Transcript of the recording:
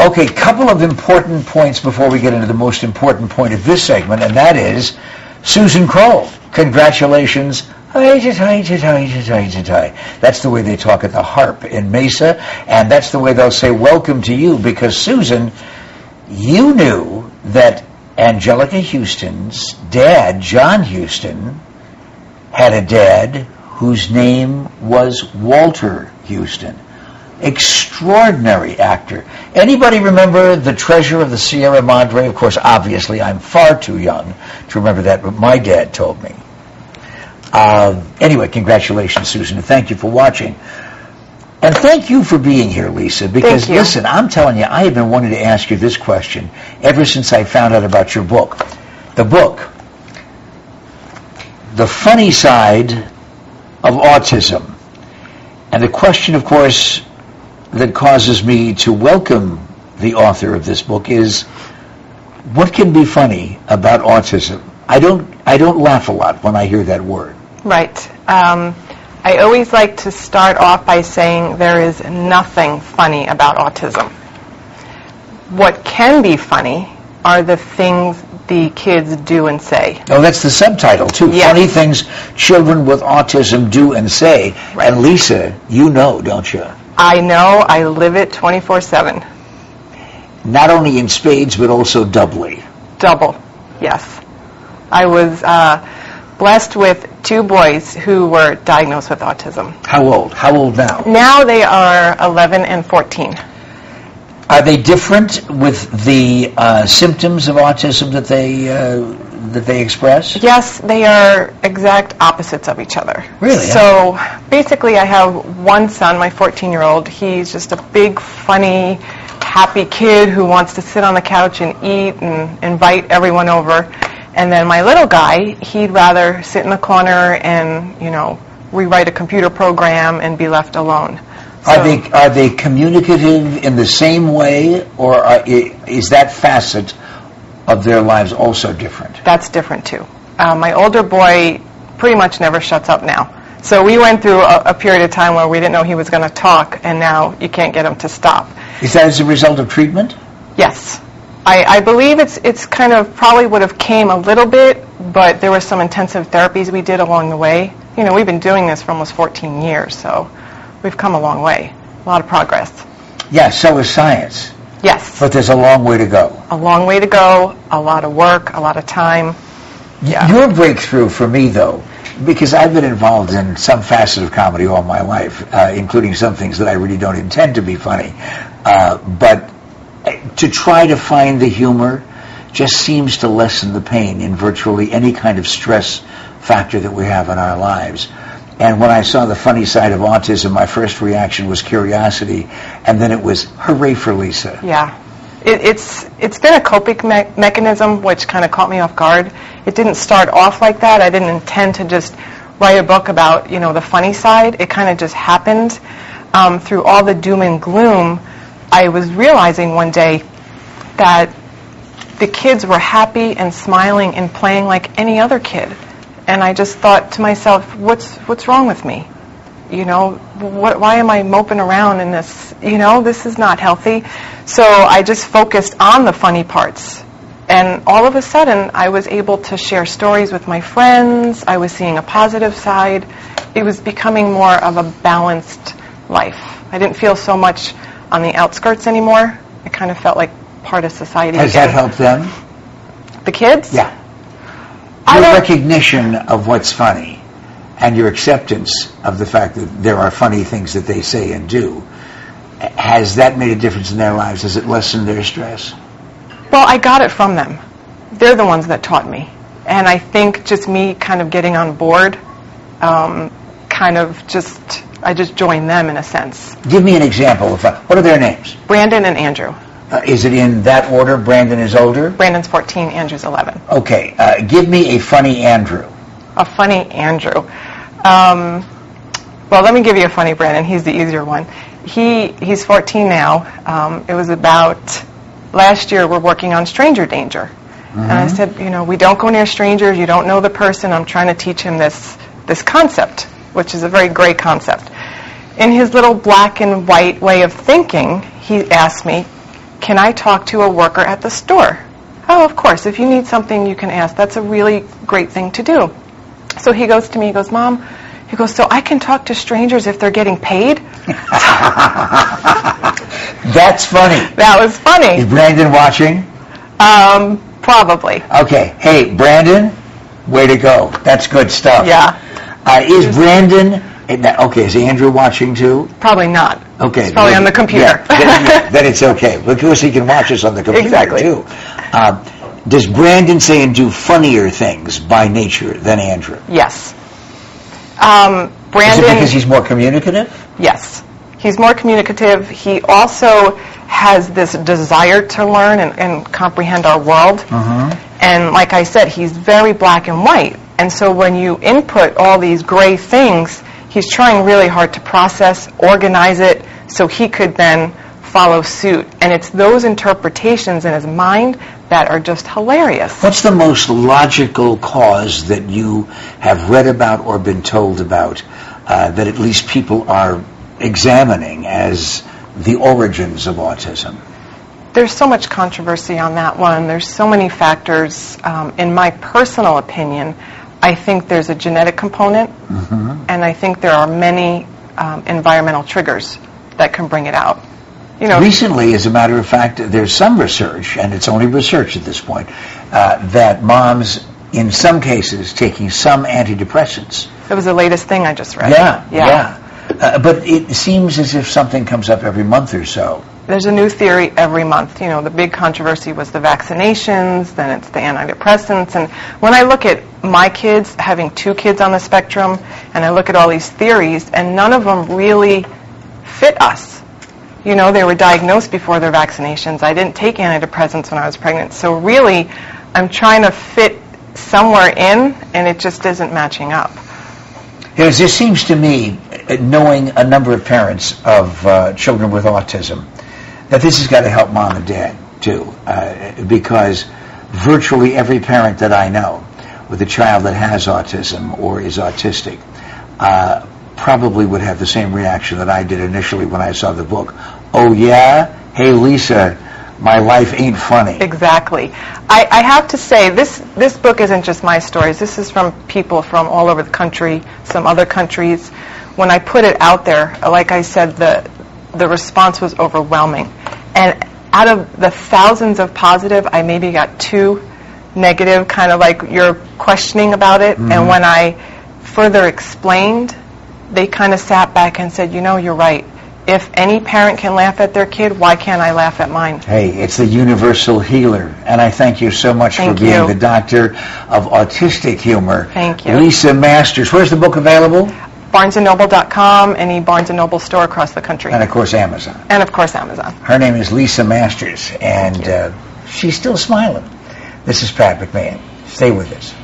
Okay, couple of important points before we get into the most important point of this segment, and that is Susan Kroll. Congratulations. That's the way they talk at the Harp in Mesa, and that's the way they'll say welcome to you, because Susan, you knew that Angelica Houston's dad, John Houston, had a dad whose name was Walter Houston. Extraordinary actor. Anybody remember The Treasure of the Sierra Madre? Of course, obviously, I'm far too young to remember that, but my dad told me. Anyway, congratulations, Susan, and thank you for watching. And thank you for being here, Lisa, because, listen, I'm telling you, I have been wanting to ask you this question ever since I found out about your book. The book, The Funny Side of Autism. And the question, of course, that causes me to welcome the author of this book is, what can be funny about autism? I don't laugh a lot when I hear that word. Right. I always like to start off by saying there is nothing funny about autism. What can be funny are the things the kids do and say. Oh, that's the subtitle, too. Yes. Funny things children with autism do and say. Right. And Lisa, you know, don't you? I know. I live it 24/7. Not only in spades, but also doubly. Double, yes. I was blessed with 2 boys who were diagnosed with autism. How old? How old now? Now they are 11 and 14. Are they different with the symptoms of autism that they express? Yes, they are exact opposites of each other. Really? So basically I have one son, my 14-year-old. He's just a big, funny, happy kid who wants to sit on the couch and eat and invite everyone over. And then my little guy, he'd rather sit in the corner and, you know, rewrite a computer program and be left alone. So, are they communicative in the same way, or is that facet of their lives also different? That's different too. My older boy pretty much never shuts up now. So we went through a period of time where we didn't know he was going to talk, and now you can't get him to stop. Is that as a result of treatment? Yes. I believe it's kind of probably would have came a little bit, but there were some intensive therapies we did along the way. You know, we've been doing this for almost 14 years, so we've come a long way. A lot of progress. Yeah, so is science. Yes. But there's a long way to go. A long way to go, a lot of work, a lot of time. Yeah. Your breakthrough for me, though, because I've been involved in some facet of comedy all my life, including some things that I really don't intend to be funny, but to try to find the humor just seems to lessen the pain in virtually any kind of stress factor that we have in our lives. And when I saw The Funny Side of Autism, my first reaction was curiosity, and then it was, hooray for Lisa. Yeah. It's been a coping mechanism, which kind of caught me off guard. It didn't start off like that. I didn't intend to just write a book about, you know, the funny side. It kind of just happened. Through all the doom and gloom, I was realizing one day that the kids were happy and smiling and playing like any other kid. And I just thought to myself, what's wrong with me? You know, why am I moping around in this? You know, this is not healthy. So I just focused on the funny parts. And all of a sudden, I was able to share stories with my friends. I was seeing a positive side. It was becoming more of a balanced life. I didn't feel so much on the outskirts anymore. I kind of felt like part of society. Has that helped them? The kids? Yeah. Your recognition of what's funny and your acceptance of the fact that there are funny things that they say and do, has that made a difference in their lives? Has it lessened their stress? Well, I got it from them. They're the ones that taught me. And I think just me kind of getting on board, I just joined them in a sense. Give me an example. What are their names? Brandon and Andrew. Is it in that order? Brandon is older? Brandon's 14, Andrew's 11. Okay. Give me a funny Andrew. A funny Andrew. Well, let me give you a funny Brandon. He's the easier one. He's 14 now. It was about last year we're working on stranger danger. Mm-hmm. And I said, you know, we don't go near strangers. You don't know the person. I'm trying to teach him this concept, which is a very gray concept. In his little black and white way of thinking, he asked me, can I talk to a worker at the store? Oh, of course. If you need something, you can ask. That's a really great thing to do. So he goes to me, he goes, Mom, he goes, so I can talk to strangers if they're getting paid? That's funny. That was funny. Is Brandon watching? Probably. Okay. Hey, Brandon, way to go. That's good stuff. Yeah. Is Brandon... Okay, is Andrew watching too? Probably not. Okay. He's probably on the computer. Yeah, then it's okay. Because he can watch us on the computer Exactly. too. Does Brandon say and do funnier things by nature than Andrew? Yes. Brandon... Is it because he's more communicative? Yes. He's more communicative. He also has this desire to learn and comprehend our world. And like I said, he's very black and white. And so when you input all these gray things, he's trying really hard to process, organize it, so he could then follow suit. And it's those interpretations in his mind that are just hilarious. What's the most logical cause that you have read about or been told about that at least people are examining as the origins of autism? There's so much controversy on that one. There's so many factors. In my personal opinion, I think there's a genetic component, and I think there are many environmental triggers that can bring it out. You know, recently, as a matter of fact, there's some research, and it's only research at this point, that moms, in some cases, taking some antidepressants. It was the latest thing I just read. Yeah. But it seems as if something comes up every month or so. There's a new theory every month. You know, the big controversy was the vaccinations, then it's the antidepressants. And when I look at my kids, having 2 kids on the spectrum, and I look at all these theories, and none of them really fit us. You know, they were diagnosed before their vaccinations. I didn't take antidepressants when I was pregnant. So really, I'm trying to fit somewhere in, and it just isn't matching up. It just seems to me, knowing a number of parents of children with autism, that this has got to help mom and dad, too, because virtually every parent that I know with a child that has autism or is autistic probably would have the same reaction that I did initially when I saw the book. Oh, yeah? Hey, Lisa, my life ain't funny. Exactly. I have to say, this book isn't just my stories. This is from people from all over the country, some other countries. When I put it out there, like I said, the response was overwhelming. And out of the thousands of positive, I maybe got 2 negative, kind of like you're questioning about it. And when I further explained, they kind of sat back and said, you know, you're right. If any parent can laugh at their kid, why can't I laugh at mine? Hey, it's the universal healer. And I thank you so much for being the doctor of autistic humor. Thank you. Lisa Masters. Where's the book available? BarnesandNoble.com, any Barnes & Noble store across the country. And, of course, Amazon. And, of course, Amazon. Her name is Lisa Masters, and she's still smiling. This is Pat McMahon. Stay with us.